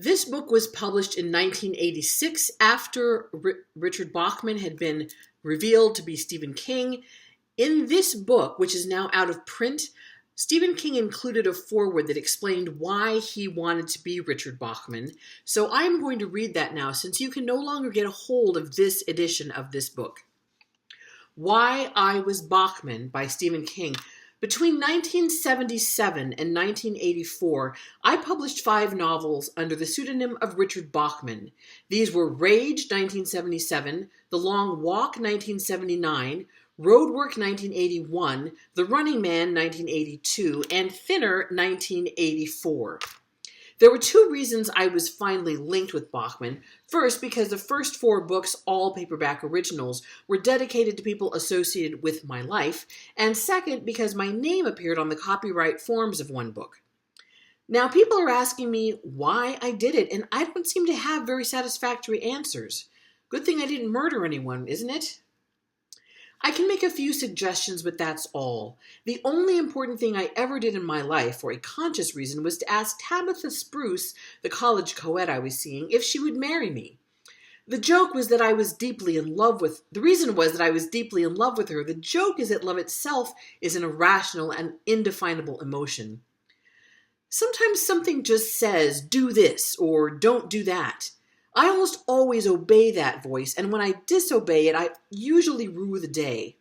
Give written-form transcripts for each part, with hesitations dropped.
This book was published in 1986 after Richard Bachman had been revealed to be Stephen King. In this book, which is now out of print, Stephen King included a foreword that explained why he wanted to be Richard Bachman. So I'm going to read that now, since you can no longer get a hold of this edition of this book. Why I Was Bachman by Stephen King. Between 1977 and 1984, I published 5 novels under the pseudonym of Richard Bachman. These were Rage, 1977, The Long Walk, 1979, Roadwork, 1981, The Running Man, 1982, and Thinner, 1984. There were 2 reasons I was finally linked with Bachman. First, because the first 4 books, all paperback originals, were dedicated to people associated with my life. And second, because my name appeared on the copyright forms of one book. Now, people are asking me why I did it, and I don't seem to have very satisfactory answers. Good thing I didn't murder anyone, isn't it? I can make a few suggestions, but that's all. The only important thing I ever did in my life, for a conscious reason, was to ask Tabitha Spruce, the college co-ed I was seeing, if she would marry me. The joke was that I was deeply in love with... The reason was that I was deeply in love with her. The joke is that love itself is an irrational and indefinable emotion. Sometimes something just says, do this, or don't do that. I almost always obey that voice, and when I disobey it, I usually rue the day.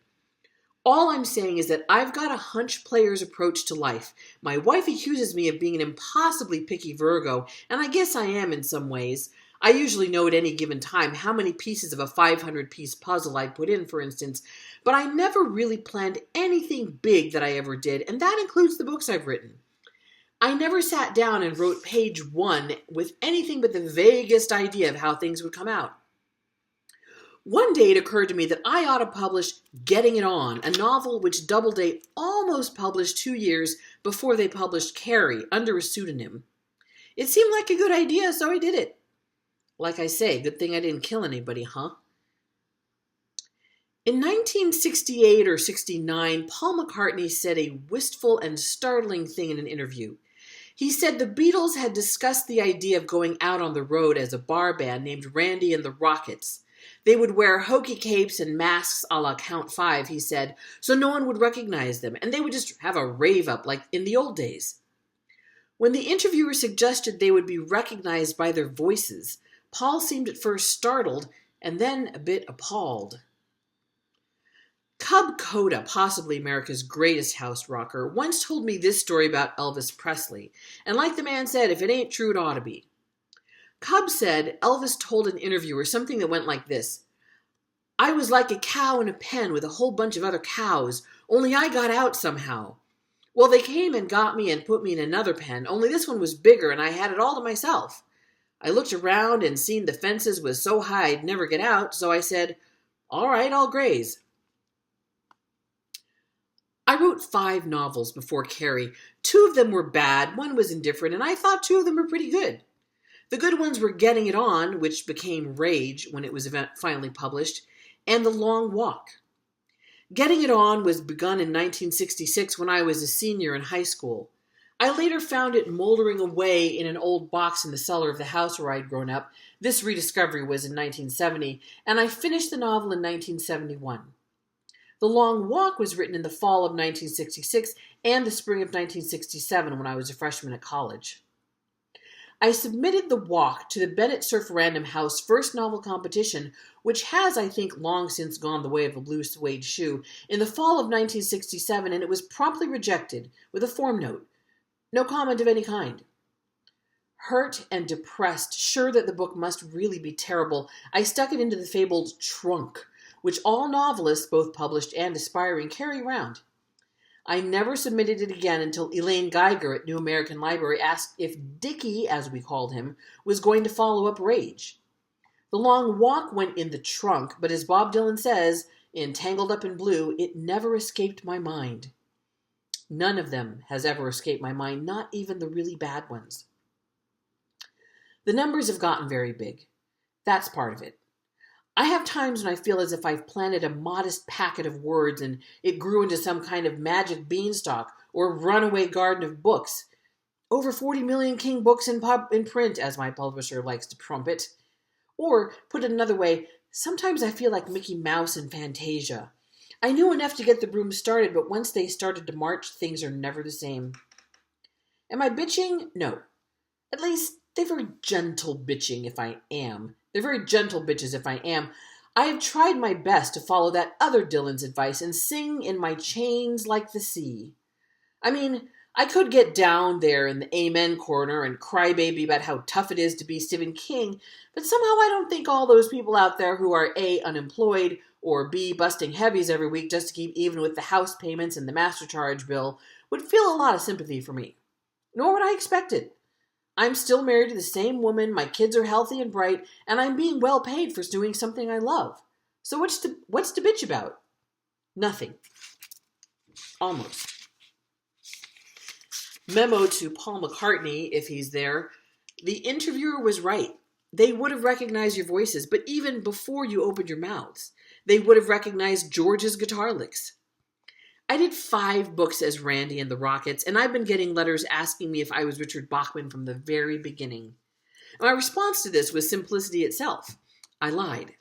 All I'm saying is that I've got a hunch player's approach to life. My wife accuses me of being an impossibly picky Virgo, and I guess I am in some ways. I usually know at any given time how many pieces of a 500-piece puzzle I'd put in, for instance, but I never really planned anything big that I ever did, and that includes the books I've written. I never sat down and wrote page 1 with anything but the vaguest idea of how things would come out. One day it occurred to me that I ought to publish Getting It On, a novel which Doubleday almost published 2 years before they published Carrie under a pseudonym. It seemed like a good idea, so I did it. Like I say, good thing I didn't kill anybody, huh? In 1968 or 69, Paul McCartney said a wistful and startling thing in an interview. He said the Beatles had discussed the idea of going out on the road as a bar band named Randy and the Rockets. They would wear hokey capes and masks a la Count 5, he said, so no one would recognize them, and they would just have a rave-up like in the old days. When the interviewer suggested they would be recognized by their voices, Paul seemed at first startled and then a bit appalled. Cub Koda, possibly America's greatest house rocker, once told me this story about Elvis Presley, and like the man said, if it ain't true, it ought to be. Cub said Elvis told an interviewer something that went like this: I was like a cow in a pen with a whole bunch of other cows, only I got out somehow. Well, they came and got me and put me in another pen, only this one was bigger and I had it all to myself. I looked around and seen the fences was so high I'd never get out, so I said, all right, I'll graze. I wrote 5 novels before Carrie. 2 of them were bad, 1 was indifferent, and I thought 2 of them were pretty good. The good ones were Getting It On, which became Rage when it was finally published, and The Long Walk. Getting It On was begun in 1966 when I was a senior in high school. I later found it moldering away in an old box in the cellar of the house where I'd grown up. This rediscovery was in 1970, and I finished the novel in 1971. The Long Walk was written in the fall of 1966 and the spring of 1967 when I was a freshman at college. I submitted The Walk to the Bennett Cerf Random House first novel competition, which has, I think, long since gone the way of a blue suede shoe, in the fall of 1967, and it was promptly rejected with a form note. No comment of any kind. Hurt and depressed, sure that the book must really be terrible, I stuck it into the fabled trunk, which all novelists, both published and aspiring, carry around. I never submitted it again until Elaine Geiger at New American Library asked if Dickie, as we called him, was going to follow up Rage. The Long Walk went in the trunk, but as Bob Dylan says, in Tangled Up in Blue, it never escaped my mind. None of them has ever escaped my mind, not even the really bad ones. The numbers have gotten very big. That's part of it. I have times when I feel as if I've planted a modest packet of words and it grew into some kind of magic beanstalk or runaway garden of books. over 40 million King books in print, as my publisher likes to trumpet. Or, put it another way, sometimes I feel like Mickey Mouse in Fantasia. I knew enough to get the broom started, but once they started to march, things are never the same. Am I bitching? No. At least, they're very gentle bitching if I am. They're very gentle bitches if I am. I have tried my best to follow that other Dylan's advice and sing in my chains like the sea. I mean, I could get down there in the amen corner and cry baby about how tough it is to be Stephen King, but somehow I don't think all those people out there who are A, unemployed, or B, busting heavies every week just to keep even with the house payments and the master charge bill would feel a lot of sympathy for me. Nor would I expect it. I'm still married to the same woman, my kids are healthy and bright, and I'm being well paid for doing something I love. So what's to bitch about? Nothing. Almost. Memo to Paul McCartney, if he's there. The interviewer was right. They would have recognized your voices, but even before you opened your mouths, they would have recognized George's guitar licks. I did 5 books as Randy and the Rockets, and I've been getting letters asking me if I was Richard Bachman from the very beginning. My response to this was simplicity itself. I lied.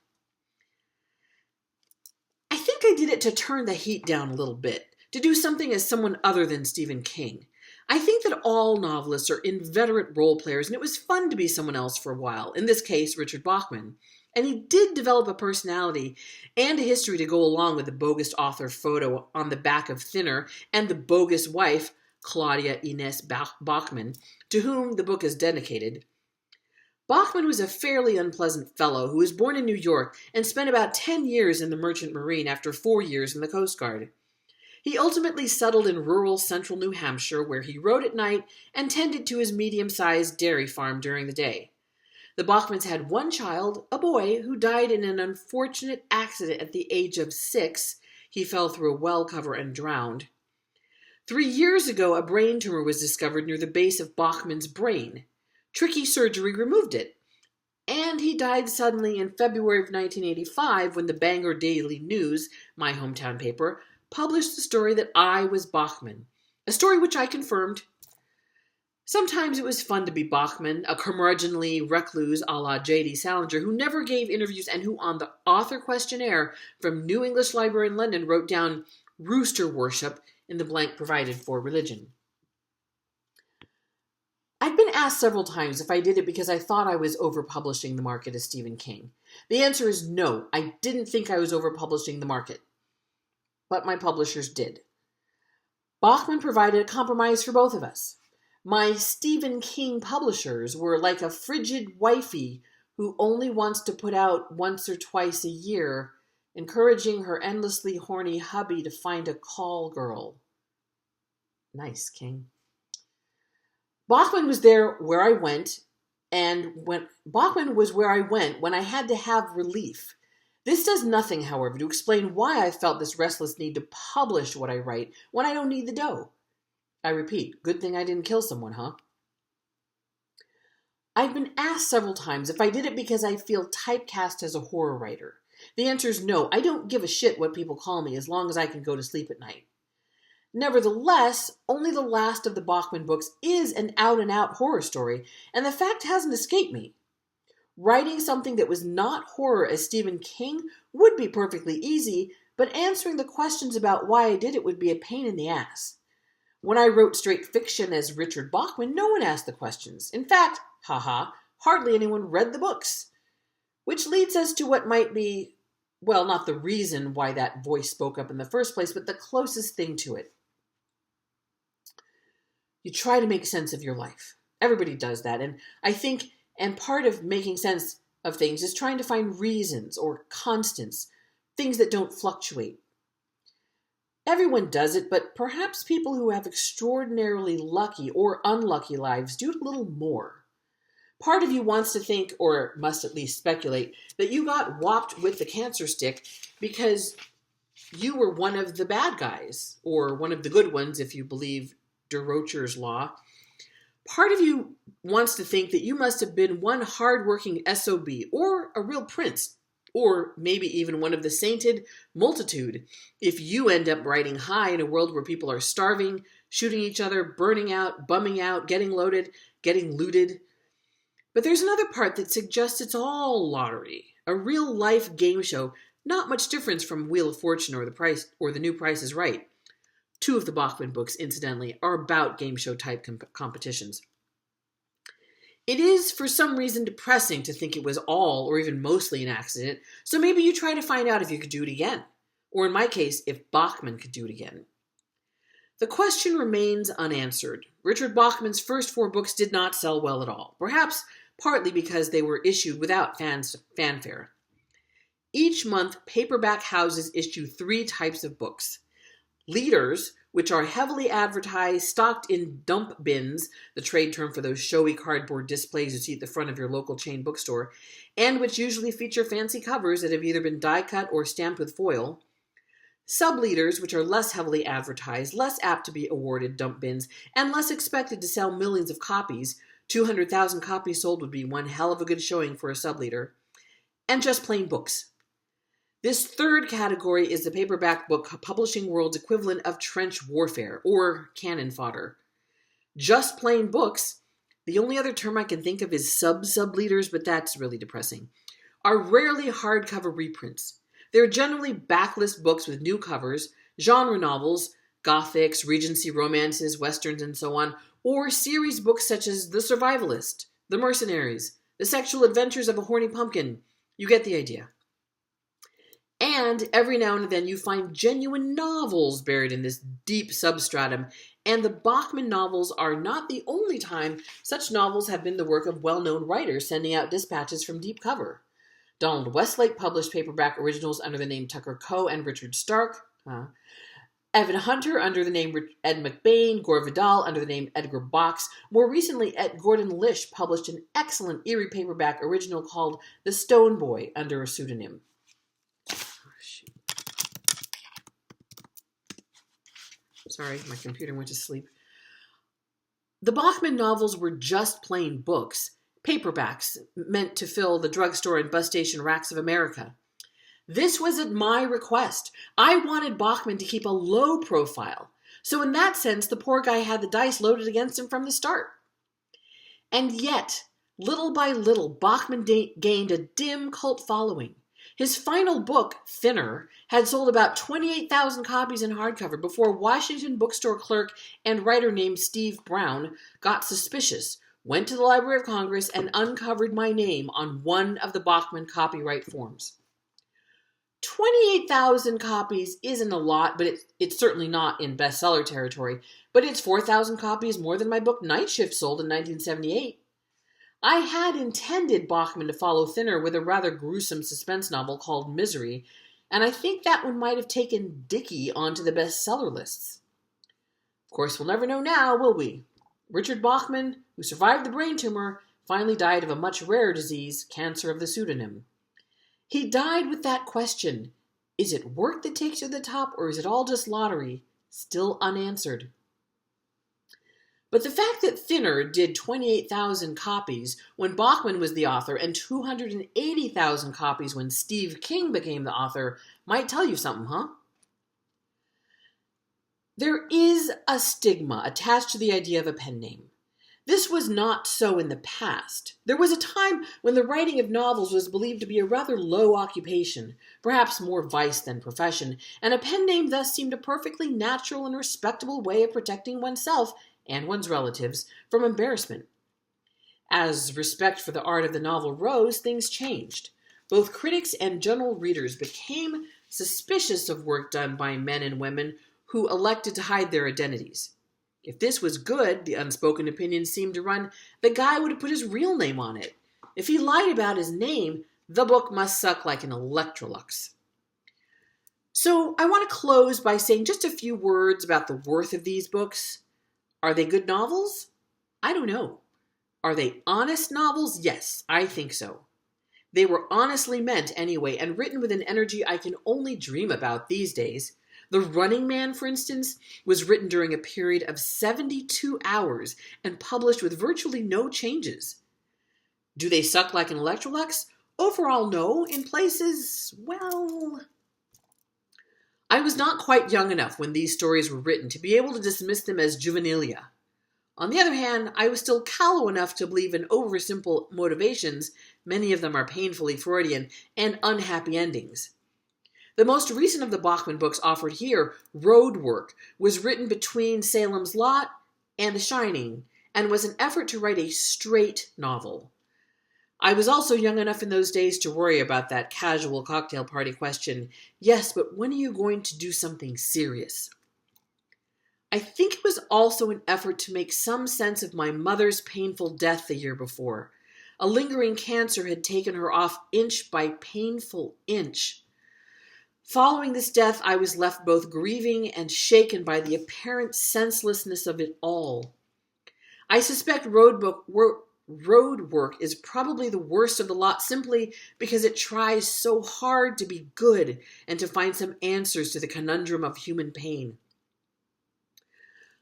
I think I did it to turn the heat down a little bit, to do something as someone other than Stephen King. I think that all novelists are inveterate role players, and it was fun to be someone else for a while, in this case, Richard Bachman. And he did develop a personality and a history to go along with the bogus author photo on the back of Thinner and the bogus wife, Claudia Ines Bachman, to whom the book is dedicated. Bachman was a fairly unpleasant fellow who was born in New York and spent about 10 years in the Merchant Marine after 4 years in the Coast Guard. He ultimately settled in rural central New Hampshire, where he rode at night and tended to his medium-sized dairy farm during the day. The Bachmans had one child, a boy, who died in an unfortunate accident at the age of 6. He fell through a well cover and drowned. 3 years ago, a brain tumor was discovered near the base of Bachman's brain. Tricky surgery removed it. And he died suddenly in February of 1985 when the Bangor Daily News, my hometown paper, published the story that I was Bachman, a story which I confirmed. Sometimes it was fun to be Bachman, a curmudgeonly recluse a la J.D. Salinger, who never gave interviews and who on the author questionnaire from New English Library in London wrote down rooster worship in the blank provided for religion. I've been asked several times if I did it because I thought I was overpublishing the market as Stephen King. The answer is no, I didn't think I was overpublishing the market. But my publishers did. Bachman provided a compromise for both of us. My Stephen King publishers were like a frigid wifey who only wants to put out once or twice a year, encouraging her endlessly horny hubby to find a call girl. Nice, King. Bachman was there where I went, and Bachman was where I went when I had to have relief. This does nothing, however, to explain why I felt this restless need to publish what I write when I don't need the dough. I repeat, good thing I didn't kill someone, huh? I've been asked several times if I did it because I feel typecast as a horror writer. The answer is no, I don't give a shit what people call me as long as I can go to sleep at night. Nevertheless, only the last of the Bachman books is an out-and-out horror story, and the fact hasn't escaped me. Writing something that was not horror as Stephen King would be perfectly easy, but answering the questions about why I did it would be a pain in the ass. When I wrote straight fiction as Richard Bachman, no one asked the questions. In fact, hardly anyone read the books. Which leads us to what might be, well, not the reason why that voice spoke up in the first place, but the closest thing to it. You try to make sense of your life. Everybody does that, and I think part of making sense of things is trying to find reasons or constants, things that don't fluctuate. Everyone does it, but perhaps people who have extraordinarily lucky or unlucky lives do it a little more. Part of you wants to think, or must at least speculate, that you got whopped with the cancer stick because you were one of the bad guys, or one of the good ones if you believe de Rocher's law. Part of you wants to think that you must have been one hard-working SOB, or a real prince, or maybe even one of the sainted multitude, if you end up riding high in a world where people are starving, shooting each other, burning out, bumming out, getting loaded, getting looted. But there's another part that suggests it's all lottery, a real-life game show, not much difference from Wheel of Fortune or The New Price is Right. Two of the Bachman books, incidentally, are about game show type competitions. It is, for some reason, depressing to think it was all or even mostly an accident, so maybe you try to find out if you could do it again. Or in my case, if Bachman could do it again. The question remains unanswered. Richard Bachman's first 4 books did not sell well at all, perhaps partly because they were issued without fanfare. Each month, paperback houses issue 3 types of books. Leaders, which are heavily advertised, stocked in dump bins, the trade term for those showy cardboard displays you see at the front of your local chain bookstore, and which usually feature fancy covers that have either been die-cut or stamped with foil. Sub-leaders, which are less heavily advertised, less apt to be awarded dump bins, and less expected to sell millions of copies. 200,000 copies sold would be one hell of a good showing for a sub-leader. And just plain books. This third category is the paperback book publishing world's equivalent of trench warfare, or cannon fodder. Just plain books, the only other term I can think of is sub-leaders, but that's really depressing, are rarely hardcover reprints. They're generally backlist books with new covers, genre novels, gothics, Regency romances, westerns, and so on, or series books such as The Survivalist, The Mercenaries, The Sexual Adventures of a Horny Pumpkin. You get the idea. And every now and then you find genuine novels buried in this deep substratum, and the Bachman novels are not the only time such novels have been the work of well-known writers sending out dispatches from deep cover. Donald Westlake published paperback originals under the name Tucker Coe and Richard Stark. Evan Hunter under the name Ed McBain. Gore Vidal under the name Edgar Box. More recently, Ed Gordon Lish published an excellent eerie paperback original called The Stone Boy under a pseudonym. Sorry, my computer went to sleep. The Bachman novels were just plain books, paperbacks meant to fill the drugstore and bus station racks of America. This was at my request. I wanted Bachman to keep a low profile. So in that sense, the poor guy had the dice loaded against him from the start. And yet, little by little, Bachman gained a dim cult following. His final book, Thinner, had sold about 28,000 copies in hardcover before Washington bookstore clerk and writer named Steve Brown got suspicious, went to the Library of Congress, and uncovered my name on one of the Bachman copyright forms. 28,000 copies isn't a lot, but it's certainly not in bestseller territory, but it's 4,000 copies more than my book Night Shift sold in 1978. I had intended Bachman to follow Thinner with a rather gruesome suspense novel called Misery, and I think that one might have taken Dickey onto the bestseller lists. Of course, we'll never know now, will we? Richard Bachman, who survived the brain tumor, finally died of a much rarer disease, cancer of the pseudonym. He died with that question, is it work that takes you to the top, or is it all just lottery, still unanswered. But the fact that Thinner did 28,000 copies when Bachman was the author and 280,000 copies when Steve King became the author might tell you something, huh? There is a stigma attached to the idea of a pen name. This was not so in the past. There was a time when the writing of novels was believed to be a rather low occupation, perhaps more vice than profession, and a pen name thus seemed a perfectly natural and respectable way of protecting oneself and one's relatives from embarrassment. As respect for the art of the novel rose, things changed. Both critics and general readers became suspicious of work done by men and women who elected to hide their identities. If this was good, the unspoken opinion seemed to run, the guy would have put his real name on it. If he lied about his name, the book must suck like an Electrolux. So I want to close by saying just a few words about the worth of these books. Are they good novels? I don't know. Are they honest novels? Yes, I think so. They were honestly meant anyway, and written with an energy I can only dream about these days. The Running Man, for instance, was written during a period of 72 hours and published with virtually no changes. Do they suck like an Electrolux? Overall, no. In places, well, I was not quite young enough when these stories were written to be able to dismiss them as juvenilia. On the other hand, I was still callow enough to believe in oversimple motivations, many of them are painfully Freudian, and unhappy endings. The most recent of the Bachman books offered here, Road Work, was written between Salem's Lot and The Shining, and was an effort to write a straight novel. I was also young enough in those days to worry about that casual cocktail party question, yes, but when are you going to do something serious? I think it was also an effort to make some sense of my mother's painful death the year before. A lingering cancer had taken her off inch by painful inch. Following this death, I was left both grieving and shaken by the apparent senselessness of it all. I suspect Road Work is probably the worst of the lot simply because it tries so hard to be good and to find some answers to the conundrum of human pain.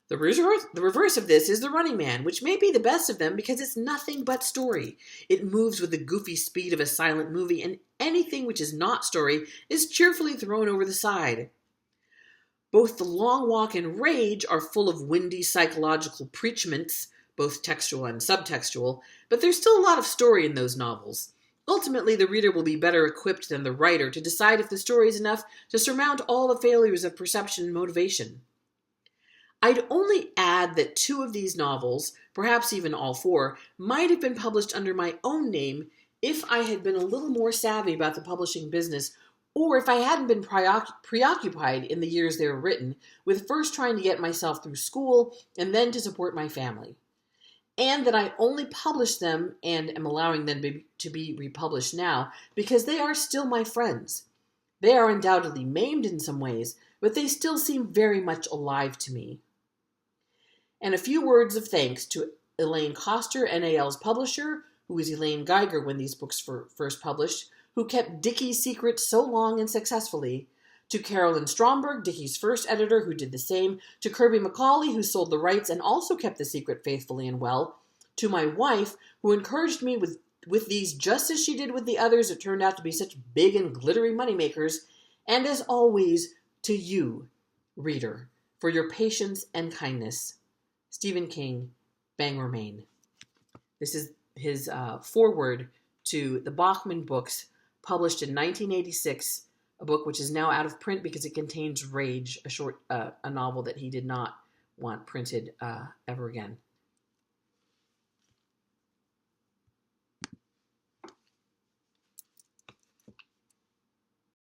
The reverse of this is The Running Man, which may be the best of them because it's nothing but story. It moves with the goofy speed of a silent movie, and anything which is not story is cheerfully thrown over the side. Both The Long Walk and Rage are full of windy psychological preachments, both textual and subtextual, but there's still a lot of story in those novels. Ultimately, the reader will be better equipped than the writer to decide if the story is enough to surmount all the failures of perception and motivation. I'd only add that 2 of these novels, perhaps even all 4, might have been published under my own name if I had been a little more savvy about the publishing business, or if I hadn't been preoccupied in the years they were written with first trying to get myself through school and then to support my family. And that I only published them and am allowing them to be republished now because they are still my friends. They are undoubtedly maimed in some ways, but they still seem very much alive to me. And a few words of thanks to Elaine Coster, NAL's publisher, who was Elaine Geiger when these books were first published, who kept Dickie's secret so long and successfully, to Carolyn Stromberg, Dickie's first editor, who did the same, to Kirby McCauley, who sold the rights and also kept the secret faithfully and well, to my wife, who encouraged me with these just as she did with the others that turned out to be such big and glittery moneymakers, and as always, to you, reader, for your patience and kindness. Stephen King, Bangor, Maine. This is his foreword to the Bachman Books, published in 1986, a book which is now out of print because it contains Rage, a novel that he did not want printed ever again.